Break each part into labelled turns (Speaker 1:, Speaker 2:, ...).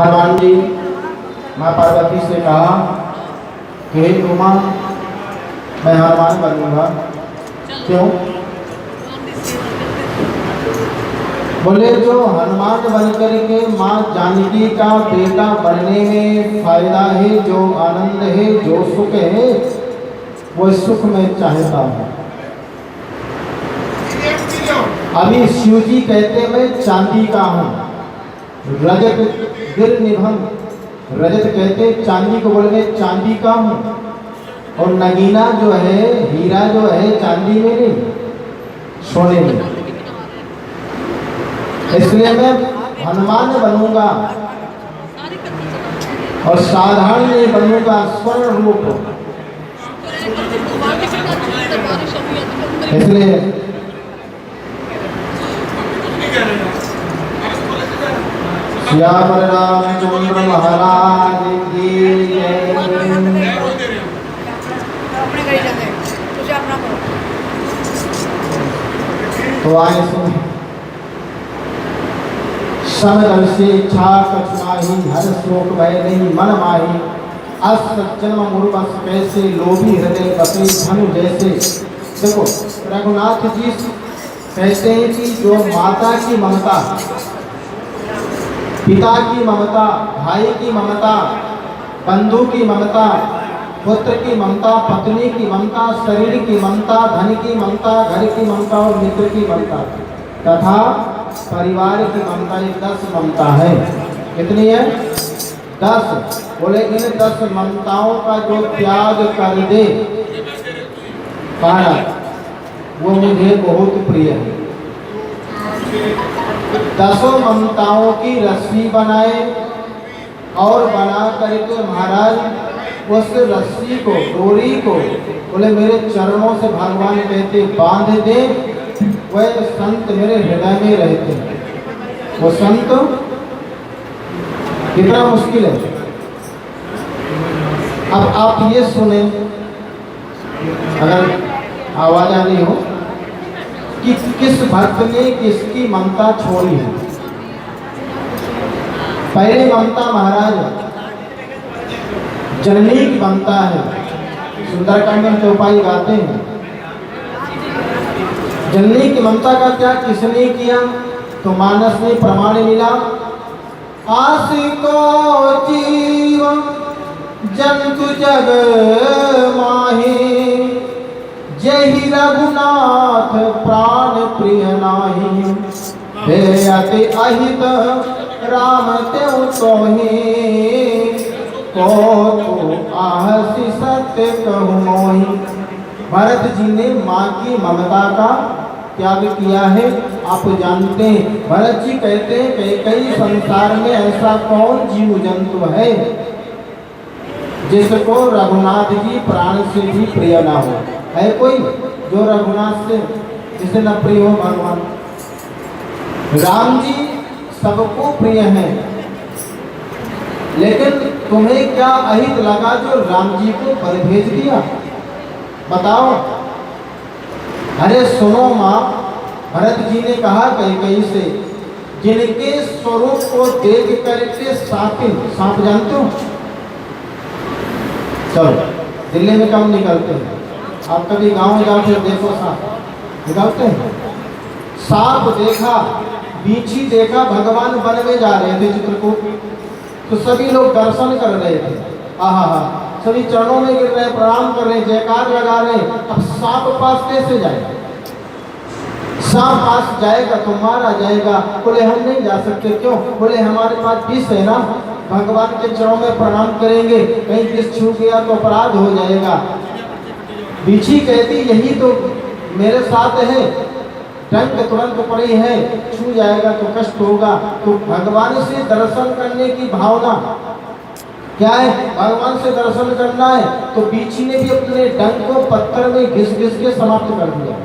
Speaker 1: हनुमान जी माँ पार्वती से कहा कि हे उमा, मैं हनुमान बनूंगा। क्यों? बोले जो हनुमान बनकर के माँ जानकी का बेटा बनने में फायदा है, जो आनंद है, जो सुख है, वो सुख में चाहता हूँ। अभी शिव जी कहते मैं चांदी का हूँ, रजत गिर निभम, रजत कहते चांदी को, बोले मैं चांदी का हूँ। और नगीना जो है, हीरा जो है, चांदी में नहीं, सोने में। इसलिए मैं हनुमान बनूंगा और साधारण नहीं बनूंगा, स्वर्ण रूप। इसलिए श्याम रामचंद्र महाराज की जय। तो आए सुन, समदल से इच्छा कछुनाही, हर शोक भय नहीं मन माही। अस जन्म मूर्वस कैसे, लोभी हृदय बसे धनु जैसे। देखो रघुनाथ जी कहते हैं कि जो माता की ममता, पिता की ममता, भाई की ममता, बंधु की ममता, पुत्र की ममता, पत्नी की ममता, शरीर की ममता, धन की ममता, घर की ममता और मित्र की ममता तथा परिवार की ममता, ये 10 ममता है। कितनी है? 10। बोले इन 10 ममताओं का जो त्याग कर दे पारा, वो मुझे बहुत प्रिय है। 10 ममताओं की रस्सी बनाए और बना करके महाराज उस रस्सी को, डोरी को, बोले मेरे चरणों से भगवान कहते बांध दे, वह संत मेरे हृदय में रहते हैं। वो संत कितना मुश्किल है। अब आप ये सुने, अगर आवाज आ रही हो, कि किस भक्त ने किसकी ममता छोड़ी है। पहले ममता महाराज जननी की ममता है। सुंदरकांड में चौपाई गाते हैं, जननी की ममता का त्याग किसने किया? तो मानस में प्रमाण मिला। आस को जीव जंतु जग माही, जहि रघुनाथ प्राण प्रिय नाही। हे अति अहित राम त्यों सोही, को तो आहसी सत्य कहूँ मोही। भरत जी ने माँ की ममता का त्याग किया है। आप जानते हैं, भरत जी कहते हैं कि कई संसार में ऐसा कौन जीव जंतु है जिसको रघुनाथ जी प्राण से भी प्रिय ना हो। है कोई जो रघुनाथ से जिसे न प्रिय हो? भगवान राम जी सबको प्रिय हैं, लेकिन तुम्हें क्या अहित लगा जो राम जी को पर भेज दिया? बताओ। अरे सुनो माँ, भरत जी ने कहा कई से, जिनके स्वरूप को देख करके सांप जानते हो? चलो दिल्ली में कम निकलते हैं, आप कभी गांव जाओ फिर देखो सांप निकलते हैं। सांप देखा, बीछी देखा, भगवान वन में जा रहे थे चित्रकूट, तो सभी लोग दर्शन कर रहे थे। आहा, सभी चरणों में गिर रहे, प्रणाम कर रहे, जयकार लगा रहे। अब सांप पास कैसे जाए? सांप पास जाएगा तो मारा जाएगा। बोले हम नहीं जा सकते। क्यों? बोले हमारे पास विष है ना, भगवान के चरणों में प्रणाम करेंगे, कहीं विष छू गया तो अपराध हो जाएगा। बीछी कहती यही तो मेरे साथ है, डंक तुरंत पड़ी है, छू जाएगा तो कष्ट होगा। तो भगवान से दर्शन करने की भावना क्या है? भगवान से दर्शन करना है। तो बीछी ने भी अपने डंक को पत्थर में घिस के समाप्त कर दिया,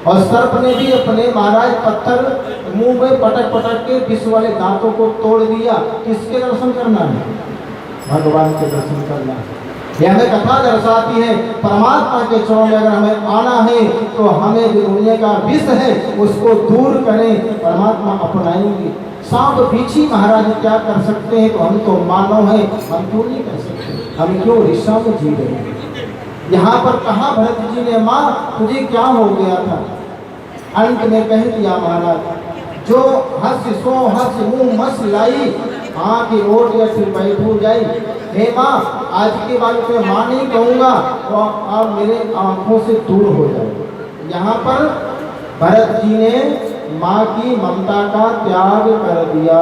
Speaker 1: और सर्प ने भी अपने महाराज पत्थर मुंह में पटक के विष वाले दांतों को तोड़ दिया। किसके दर्शन करना है? भगवान के दर्शन करना है। यह हमें कथा दर्शाती है परमात्मा के चरणों में अगर हमें आना है तो हमें जो दुनिया का विष है उसको दूर करें, परमात्मा अपनाएंगे। सांप बिच्छी महाराज क्या कर सकते हैं, तो हम तो मानव हैं, हम क्यों नहीं कर सकते, हम क्यों ऋषा में जी रहे हैं। यहाँ पर कहा भरत जी ने, माँ तुझे क्या हो गया था। अंत में कह दिया महाराज, जो हंस सो हंस मुँह मस लाई, आँख की ओट या फिर बैठू जाई। हे माँ आज के बाद मैं माँ नहीं कहूँगा, तो आप मेरे आँखों से दूर हो जाए। यहाँ पर भरत जी ने माँ की ममता का त्याग कर दिया।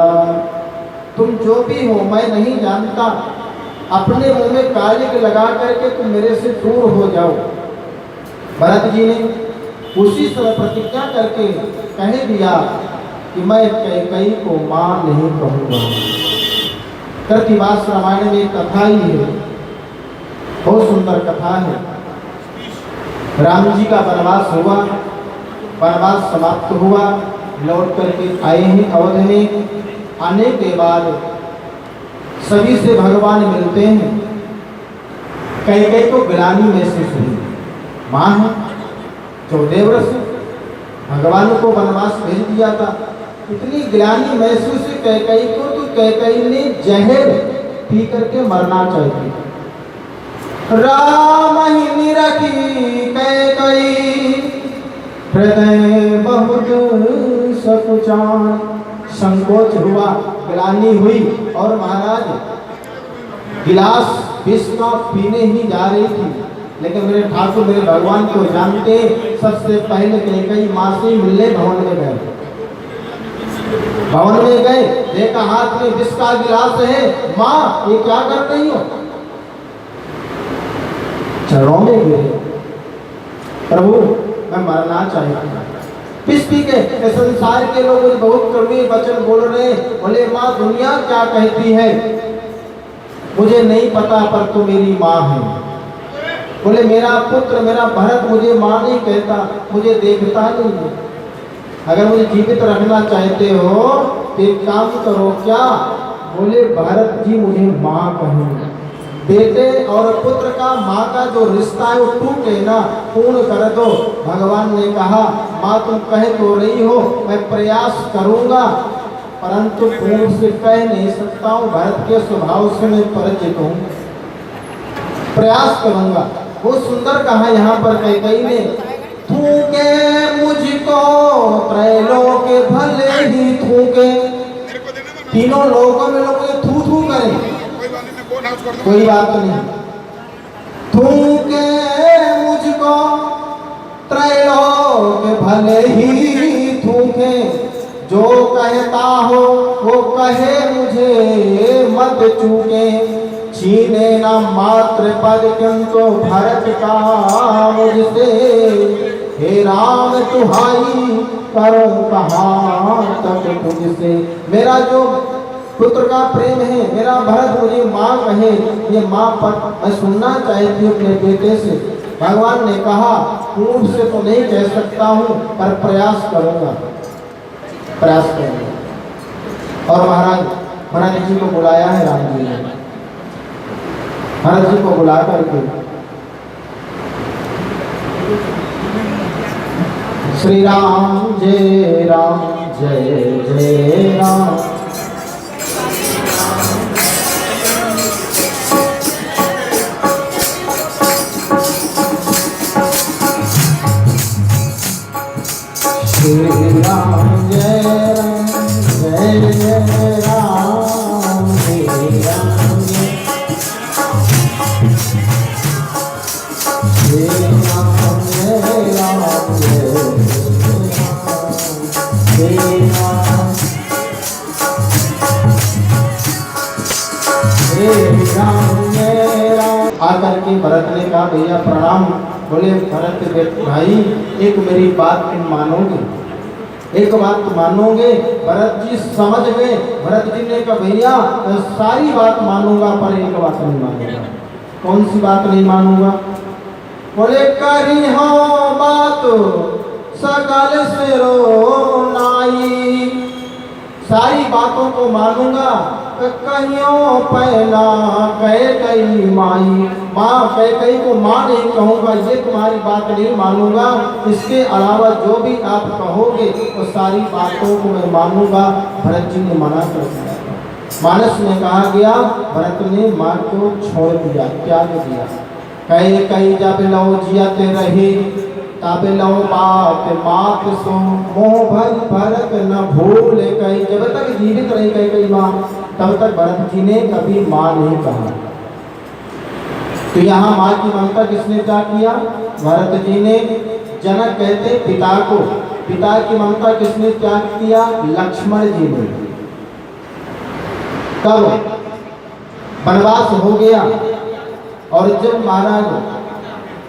Speaker 1: तुम जो भी हो मैं नहीं जानता, अपने मुंह में कालिक लगा करके तुम मेरे से दूर हो जाओ। भरत जी ने उसी समय प्रतिज्ञा करके कह दिया कि मैं कैकेयी को मां नहीं कहूँगा। कृतिवास रामायण में एक कथा ही है, बहुत सुंदर कथा है। राम जी का वनवास हुआ, वनवास समाप्त हुआ, लौट करके आए हैं अवध में। आने के बाद सभी से भगवान मिलते हैं। कैकेयी को ग्लानि महसूस हुई, माँ है 14 वर्ष भगवान को वनवास भेज दिया था, इतनी ग्लानि महसूस हुई कैकेयी को, तो कैकेयी ने जहर पी करके मरना चाहिए। राम ही निरखी कैकेयी, हृदय बहुत सकुचान। संकोच हुआ, ग्लानि हुई, और महाराज गिलास विष का पीने ही जा रही थी, लेकिन मेरे ठाकुर मेरे भगवान को जानते, सबसे पहले कैकेयी माँ से मिलने भवन में गए। भवन में गए, देखा हाथ में विष का गिलास है। माँ ये क्या कर रही हो। चरणों में गिरे, प्रभु मैं मरना चाहता हूँ। पिस पी के संसार के लोग मुझे बहुत कड़वे वचन बोल रहे, बोले माँ दुनिया क्या कहती है मुझे नहीं पता, पर तू मेरी माँ है। बोले मेरा पुत्र मेरा भरत मुझे माँ नहीं कहता, मुझे देखता नहीं है। अगर मुझे जीवित रखना चाहते हो तो एक काम करो, क्या। बोले भरत जी मुझे माँ कहो। बेटे और पुत्र का माँ का जो रिश्ता है वो टूटे ना, पूर्ण कर दो। भगवान ने कहा माँ तुम कह तो रही हो, मैं प्रयास करूँगा, परंतु पूर्ण से कह नहीं सकता हूँ। भरत के स्वभाव से मैं परिचित हूँ, प्रयास करूँगा। वो सुंदर कहा यहाँ पर कैकेयी ने, थूके मुझको त्रैलोक भले ही थूके। तीनों लोगों में लोग थू थू करें, कोई बात नहीं। थूके मुझको त्रैलोक भले ही थूके, जो कहता हो वो कहे मुझे मत चूके। छीने न मात्र पद किंतु भरत का मुझसे, हे राम तुहाई करो कहाँ तक तुझसे। मेरा जो पुत्र का प्रेम है, मेरा भरत मुझे माँ कहे, ये माँ पर मैं सुनना चाहती हूँ अपने बेटे से। भगवान ने कहा पूर्ण से तो नहीं कह सकता हूँ, पर प्रयास करूँगा, प्रयास करूँगा। और महाराज भरत जी को बुलाया है राम जी ने, भरत जी को बुला करके श्री राम जय जय राम। श्री राम जय जय राम, श्री राम जय राम आकर के भरत ने कहा भैया प्रणाम। बोले भरत भाई एक मेरी बात तुम मानोगे, एक बात मानोगे। भरत जी समझ गए। भरत जी ने कहा भैया सारी बात मानूंगा, पर एक बात नहीं मानूंगा। कौन सी बात नहीं मानूंगा। बोले करी हो बात सकल से रो नाई, सारी बातों को मानूंगा, कहियो पहला कह गई माई। माँ कैकेयी को माँ नहीं कहूँगा, ये तुम्हारी बात नहीं मानूंगा, इसके अलावा जो भी आप कहोगे वो सारी बातों को मैं मानूंगा। भरत जी ने मना कर दिया। मानस में कहा गया, भरत ने माँ को छोड़ दिया, त्याग दिया। कैकेयी जब लौ जियत रही तब लौ बात मात सो, मोह भर भरत न भूल कही। जब तक जीवित रही कैकेयी माँ, तब तक भरत जी ने कभी माँ नहीं कहा। तो यहाँ माँ की ममता किसने त्याग किया? भरत जी ने। जनक कहते पिता को, पिता की ममता किसने त्याग किया? लक्ष्मण जी ने। तब वनवास हो गया और जब महाराज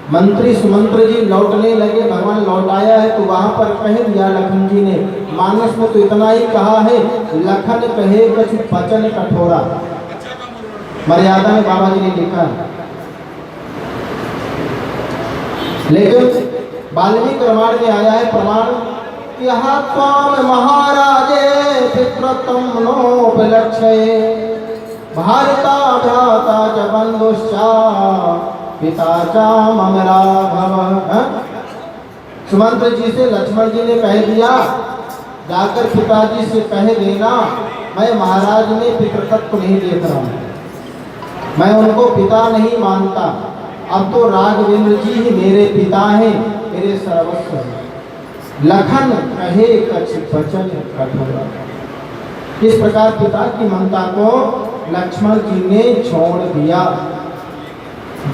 Speaker 1: मंत्री सुमंत्र जी लौटने लगे, भगवान लौटाया है, तो वहां पर कह दिया लखन जी ने, मानस में तो इतना ही कहा है, लखन कहे कुछ वचन कठोरा। मर्यादा में बाबा जी ने लिखा है। लेकिन वाल्मीकि रामायण में आया है प्रमाण, यहाँ त्वाम महाराजे पितृत्वं नोपलक्ष्ये, भारता भ्राता च बंधुश्चा पिता च मम राघव। सुमंत्र जी से लक्ष्मण जी ने कह दिया, जाकर पिताजी से कह देना मैं महाराज में पितृत्व नहीं देख रहा हूँ, मैं उनको पिता नहीं मानता। अब तो राघवेंद्र जी ही मेरे पिता हैं, मेरे सर्वस्व हैं। लखन कहे कछ वचन कठोरा। इस प्रकार पिता की ममता को लक्ष्मण जी ने छोड़ दिया।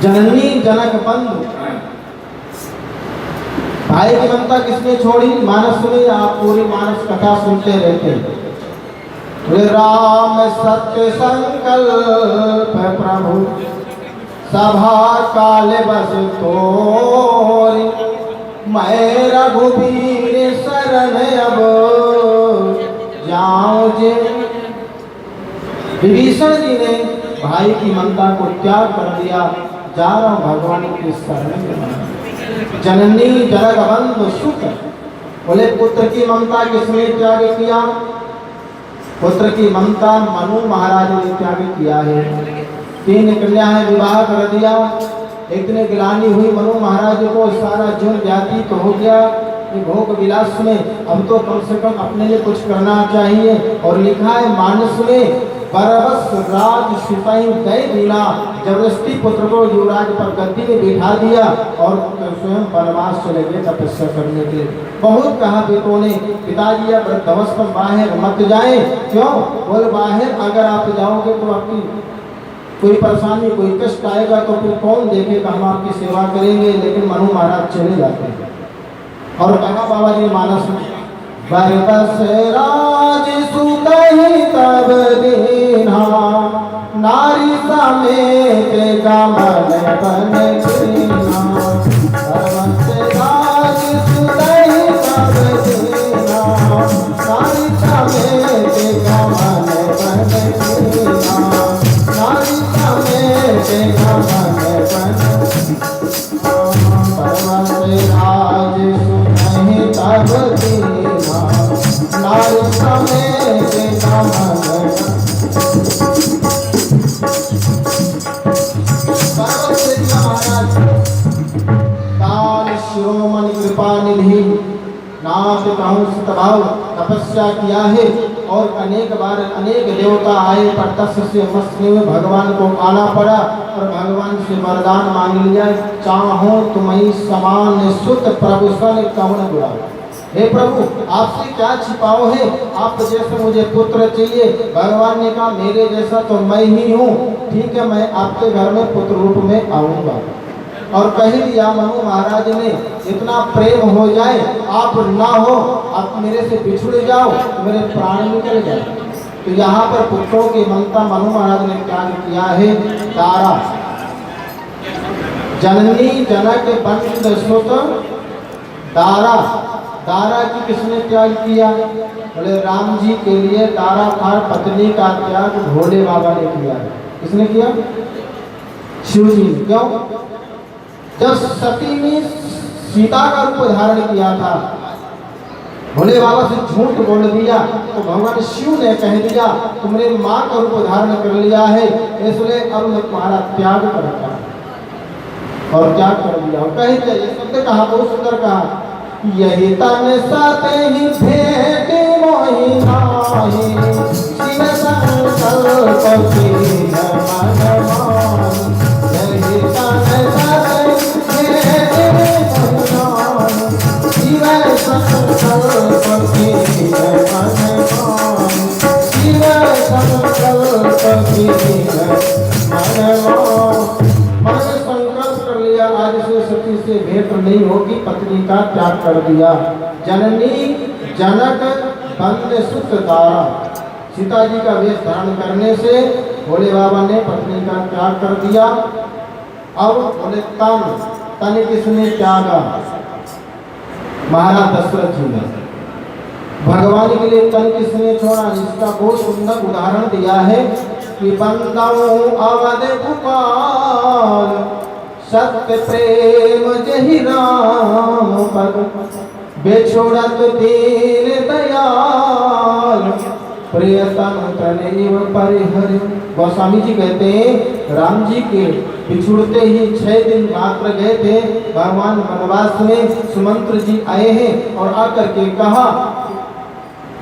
Speaker 1: जननी जनक बंधु, भाई की ममता किसने छोड़ी? मानस में आप पूरी मानस कथा सुनते रहते हैं। राम सत्य संकल्प प्रभु सभा काल बस तोरी, मैं रघुबीर शरण अब जाऊं जे। विभीषण जी ने भाई की ममता को त्याग कर दिया, जा रहा हूं भगवान की शरण में। जननी जनक बंधु सुत, बोले पुत्र की ममता किसने त्याग किया? पुत्र की ममता मनु महाराज ने त्याग किया है। 3 कन्याएं विवाह कर दिया। एक दिन गिलानी हुई मनु महाराज को, सारा जीवन व्यतीत तो हो गया भोग विलास में, अब तो कम से कम अपने लिए कुछ करना चाहिए। और लिखा है मानस में, बरबस राज सिपाही गए बिना जबरदस्ती पुत्र को युवराज पर गद्दी में बैठा दिया और स्वयं वनवास चले गए तपस्या करने के लिए। बहुत कहा बेटों ने, पिताजी अब वृद्धावस्था बाहर मत जाए। क्यों? बोल बाहर अगर आप जाओगे तो आपकी कोई परेशानी कोई कष्ट आएगा तो फिर कौन देखेगा, हम आपकी सेवा करेंगे। लेकिन मनु महाराज चले जाते हैं। और कहा बाबा जी मानस में, बरबस राज सुतहि तब दीन्हा, नारी समेत कमल बन दीन्हा। बरबस राज सुतहि तब दीन्हा, नारी समेत कमल बन दीन्हा, नारी समेत कमल बन। बरबस राज सुतहि तब दीन्हा, नारी समेत कमल। शिरोमणि कृपा निधि नाथ कहूँ सतभाव तपस्या किया है और अनेक बार अनेक देवता आए, पर तस्य से मस्ती में भगवान को आना पड़ा और भगवान से वरदान मांग लिया, चाहो तुम्हें समान सुत प्रभु सन कवन बुरा। हे प्रभु आपसे क्या छिपाओ है, आप जैसे मुझे पुत्र चाहिए। भगवान ने कहा मेरे जैसा तो मैं ही हूँ, ठीक है मैं आपके घर में पुत्र रूप में आऊँगा। और कह दिया मनु महाराज ने, इतना प्रेम हो जाए आप ना हो, आप मेरे से बिछुड़ जाओ तो मेरे प्राण निकल जाए। तो यहाँ पर पुत्रों की ममता मनु महाराज ने त्याग किया है। तारा जननी जनक बंध सुत दारा, दारा की किसने त्याग किया? बोले राम जी के लिए दारा था, पत्नी का त्याग भोले बाबा ने किया। किसने किया? शिव जी। क्यों? जब सती ने सीता का रूप धारण किया था, भोले बाबा से झूठ बोल दिया तो भगवान शिव ने कह दिया तुमने माँ का रूप धारण कर लिया है, इसलिए अब मैं तुम्हारा त्याग करता हूं। और त्याग कर दिया। और कह दिया, ये शब्द कहा, बहुत सुंदर कहा, यही तन सत ही भेंट मोहि नाहि, शिव संकल्प कीन मन माहि। यही तन सत भेंट मोहि नाहि, शिव संकल्प कीन मन माहि। शिव संकल्प कीन मन माहि। मन संकल्प कर लिया, आज से सती से भेंट नहीं होगी, पत्नी का त्याग कर दिया। जननी जनक बंद सुत दारा, सीता जी का वेश धारण करने से भोले बाबा ने पत्नी का त्याग कर दिया। अब बोले तन किसने त्यागा? महाराज दशरथ जी ने। भगवान के लिए तन किसने छोड़ा? इसका बहुत सुंदर उदाहरण दिया है कि बंदाऊं अवध भूपाल, सत्य प्रेम जहि राम पद, बेछोड़त दीन दयाल, प्रियतम तनैव परिहरि। गोस्वामी जी कहते हैं, राम जी के बिछुड़ते ही 6 दिन मात्र गए थे भगवान वनवास में। सुमंत्र जी आए हैं और आकर के कहा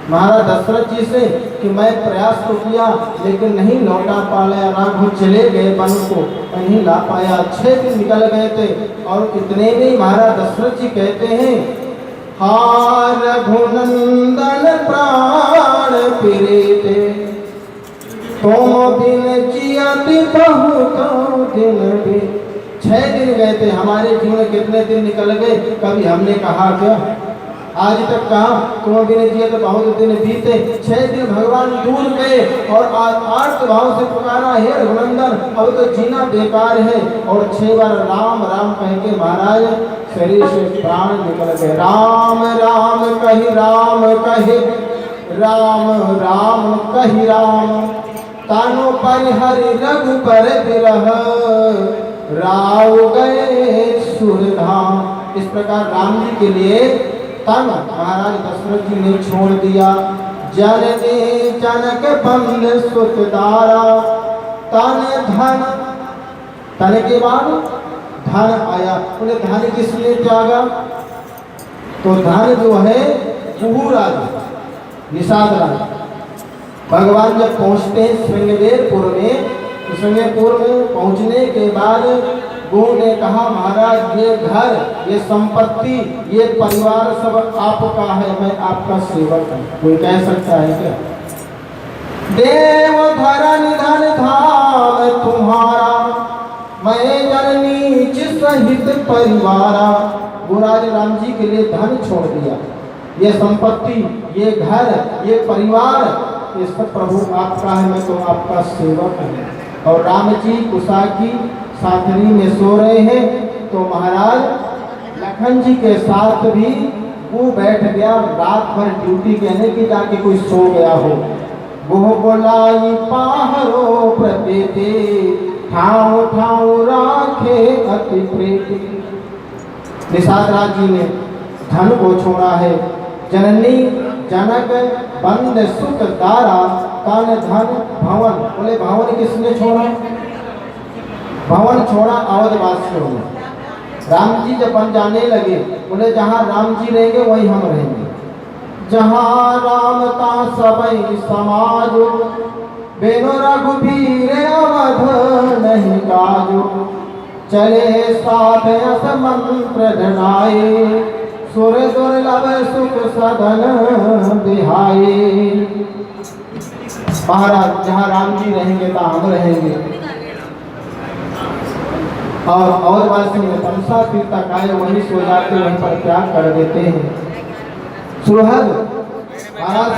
Speaker 1: महाराज दशरथ जी से कि मैं प्रयास तो किया लेकिन नहीं लौटा पाया, राघव चले गए वन को, नहीं ला पाया। 6 दिन निकल गए थे और इतने में महाराज दशरथ जी कहते हैं, हा रघुनंदन प्राण प्रीते, तुम बिन जियति बहुत दिन भी। 6 दिन गए थे, हमारे जीवन कितने दिन निकल गए, कभी हमने कहा क्या? आज तक कहा तुम बिन जिए तो बहुत दिन बीते। 6 दिन भगवान दूर गए और आर्त भाव से पुकारा, हे रघुनंदन अब तो जीना बेकार है। और 6 बार राम राम कह के महाराज शरीर से प्राण निकल गए। राम राम कही राम कहे, राम राम कही राम, तानो परिहरि रघुबर बिरह, राव गए सुरधाम। इस प्रकार राम जी के लिए तन महाराज दशरथ जी ने छोड़ दिया। जननी जनक बंद सुत दारा, तन धन, तन के बाद धन आया। उन्हें धन किसने त्यागा? तो धन जो है कुहूराज, निषाद राज। भगवान जब पहुंचते हैं श्रृंगेरपुर में, तो श्रृंगेरपुर में पहुंचने के बाद गुरु ने कहा, महाराज ये घर, ये संपत्ति, ये परिवार सब आपका है, मैं आपका सेवक हूँ। कोई कह सकता है क्या? देव धरन धन धाम तुम्हारा, मैं जननी सहित परिवारा। गुरुराज राम जी के लिए धन छोड़ दिया, ये संपत्ति, ये घर, ये परिवार, ये सब प्रभु आपका है, मैं तो आपका सेवक हूँ। और राम जी कुशा की साथरी में सो रहे हैं, तो महाराज लखन जी के साथ भी वो बैठ गया। रात भर ड्यूटी कहने की, जाके कोई सो गया हो। वो बोलाई पाहरो प्रतेते, ठाव ठाव राखे अति प्रीति। निषाद राज जी ने धन को छोड़ा है। जननी जनक बंद सुत दारा, तन धन भवन। बोले भवन किसने छोड़ा? भवन छोड़ा अवधवासियों ने। राम जी जब बन जाने लगे, बोले जहाँ राम जी रहेंगे वहीं हम रहेंगे। जहाँ राम ता सबई समाजो, बेनो रघुबीर अवध नहीं काजो। चले साथ यस मंत्र धनाए, सुर दुर्लभ सुख सदन बिहाए। महाराज जहाँ राम जी रहेंगे तो हम रहेंगे। और वासी में तमसा तीर्था काय, वहीं सो जाते, वहीं पर त्याग कर देते हैं। सुहद महाराज